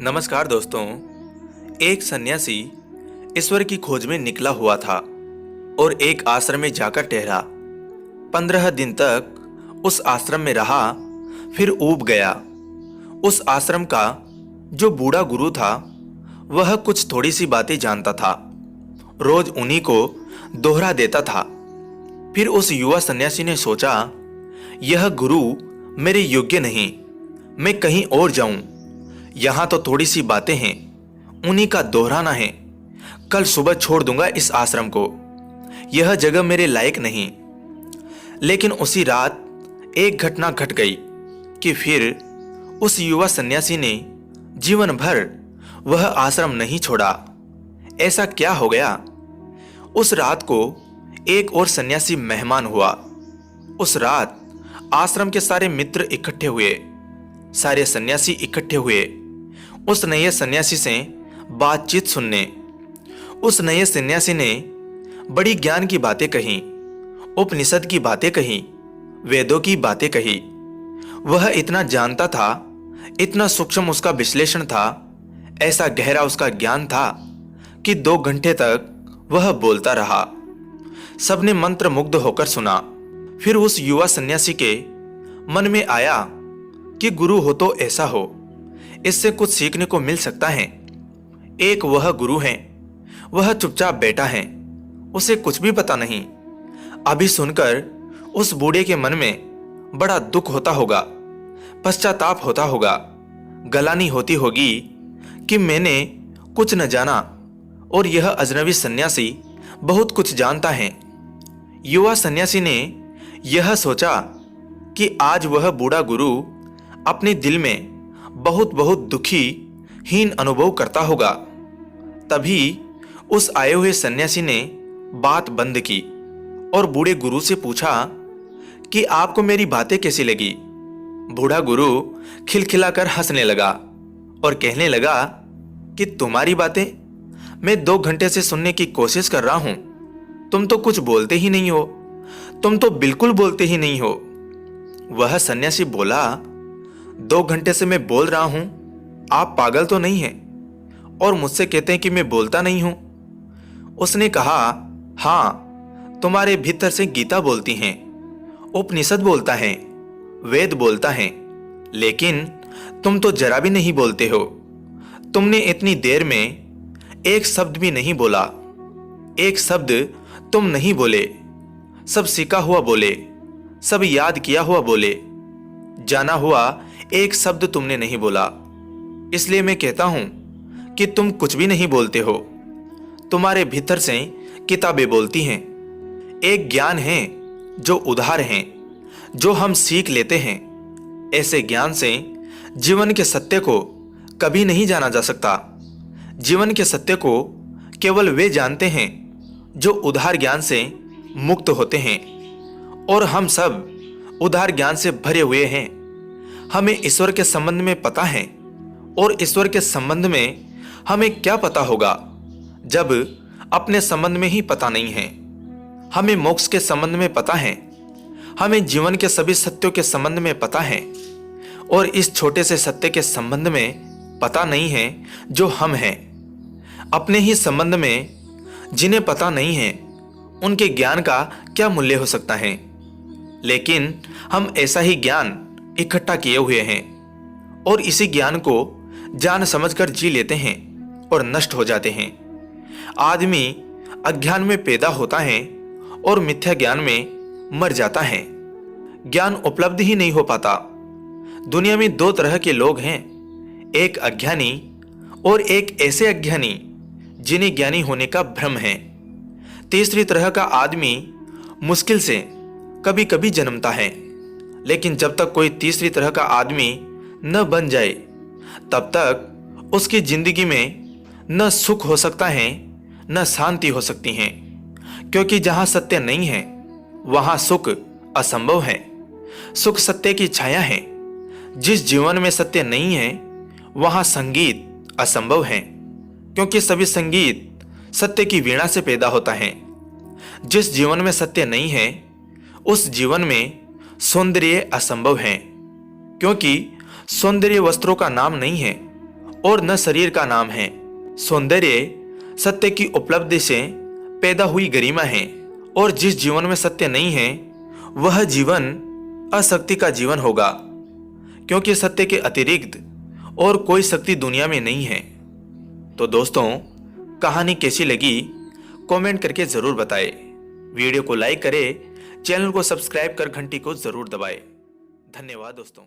नमस्कार दोस्तों। एक सन्यासी ईश्वर की खोज में निकला हुआ था और एक आश्रम में जाकर ठहरा। 15 दिन तक उस आश्रम में रहा, फिर ऊब गया। उस आश्रम का जो बूढ़ा गुरु था वह कुछ थोड़ी सी बातें जानता था, रोज उन्हीं को दोहरा देता था। फिर उस युवा सन्यासी ने सोचा, यह गुरु मेरे योग्य नहीं, मैं कहीं और जाऊं। यहां तो थोड़ी सी बातें हैं, उन्हीं का दोहराना है। कल सुबह छोड़ दूंगा इस आश्रम को, यह जगह मेरे लायक नहीं। लेकिन उसी रात एक घटना घट गई कि फिर उस युवा सन्यासी ने जीवन भर वह आश्रम नहीं छोड़ा। ऐसा क्या हो गया? उस रात को एक और सन्यासी मेहमान हुआ। उस रात आश्रम के सारे मित्र इकट्ठे हुए, सारे सन्यासी इकट्ठे हुए उस नए सन्यासी से बातचीत सुनने। उस नए सन्यासी ने बड़ी ज्ञान की बातें कही, उपनिषद की बातें कही, वेदों की बातें कही। वह इतना जानता था, इतना सूक्ष्म उसका विश्लेषण था, ऐसा गहरा उसका ज्ञान था कि 2 घंटे तक वह बोलता रहा। सबने मंत्र मुग्ध होकर सुना। फिर उस युवा सन्यासी के मन में आया कि गुरु हो तो ऐसा हो, इससे कुछ सीखने को मिल सकता है। एक वह गुरु है, वह चुपचाप बैठा है, उसे कुछ भी पता नहीं। अभी सुनकर उस बूढ़े के मन में बड़ा दुख होता होगा, पश्चाताप होता होगा, गलानी होती होगी कि मैंने कुछ न जाना और यह अजनबी सन्यासी बहुत कुछ जानता है। युवा सन्यासी ने यह सोचा कि आज वह बूढ़ा गुरु अपने दिल में बहुत बहुत दुखी, हीन अनुभव करता होगा। तभी उस आए हुए सन्यासी ने बात बंद की और बूढ़े गुरु से पूछा कि आपको मेरी बातें कैसी लगी? बूढ़ा गुरु खिलखिलाकर हंसने लगा और कहने लगा कि तुम्हारी बातें मैं 2 घंटे से सुनने की कोशिश कर रहा हूं, तुम तो कुछ बोलते ही नहीं हो, तुम तो बिल्कुल बोलते ही नहीं हो। वह सन्यासी बोला, 2 घंटे से मैं बोल रहा हूं, आप पागल तो नहीं हैं और मुझसे कहते हैं कि मैं बोलता नहीं हूं। उसने कहा, हां, तुम्हारे भीतर से गीता बोलती हैं, उपनिषद बोलता है, वेद बोलता है, लेकिन तुम तो जरा भी नहीं बोलते हो। तुमने इतनी देर में एक शब्द भी नहीं बोला, एक शब्द तुम नहीं बोले, सब सीखा हुआ बोले, सब याद किया हुआ बोले, जाना हुआ एक शब्द तुमने नहीं बोला। इसलिए मैं कहता हूं कि तुम कुछ भी नहीं बोलते हो। तुम्हारे भीतर से किताबें बोलती हैं। एक ज्ञान है जो उधार है, जो हम सीख लेते हैं। ऐसे ज्ञान से जीवन के सत्य को कभी नहीं जाना जा सकता। जीवन के सत्य को केवल वे जानते हैं जो उधार ज्ञान से मुक्त होते हैं, और हम सब उधार ज्ञान से भरे हुए हैं। हमें ईश्वर के संबंध में पता है, और ईश्वर के संबंध में हमें क्या पता होगा जब अपने संबंध में ही पता नहीं है। हमें मोक्ष के संबंध में पता है, हमें जीवन के सभी सत्यों के संबंध में पता है, और इस छोटे से सत्य के संबंध में पता नहीं है जो हम हैं। अपने ही संबंध में जिन्हें पता नहीं है उनके ज्ञान का क्या मूल्य हो सकता है? लेकिन हम ऐसा ही ज्ञान इकट्ठा किए हुए हैं और इसी ज्ञान को जान समझकर जी लेते हैं और नष्ट हो जाते हैं। आदमी अज्ञान में पैदा होता है और मिथ्या ज्ञान में मर जाता है। ज्ञान उपलब्ध ही नहीं हो पाता। दुनिया में 2 तरह के लोग हैं, एक अज्ञानी और एक ऐसे अज्ञानी जिन्हें ज्ञानी होने का भ्रम है। तीसरी तरह का आदमी मुश्किल से कभी कभी जन्मता है, लेकिन जब तक कोई तीसरी तरह का आदमी न बन जाए तब तक उसकी जिंदगी में न सुख हो सकता है न शांति हो सकती है, क्योंकि जहां सत्य नहीं है वहां सुख असंभव है। सुख सत्य की छाया है। जिस जीवन में सत्य नहीं है वहां संगीत असंभव है, क्योंकि सभी संगीत सत्य की वीणा से पैदा होता है। जिस जीवन में सत्य नहीं है उस जीवन में सौंदर्य असंभव है, क्योंकि सौंदर्य वस्त्रों का नाम नहीं है और न शरीर का नाम है। सौंदर्य सत्य की उपलब्धि से पैदा हुई गरिमा है, और जिस जीवन में सत्य नहीं है वह जीवन अशक्ति का जीवन होगा, क्योंकि सत्य के अतिरिक्त और कोई शक्ति दुनिया में नहीं है। तो दोस्तों, कहानी कैसी लगी कमेंट करके जरूर बताएं। वीडियो को लाइक करें, चैनल को सब्सक्राइब कर घंटी को जरूर दबाएं। धन्यवाद दोस्तों।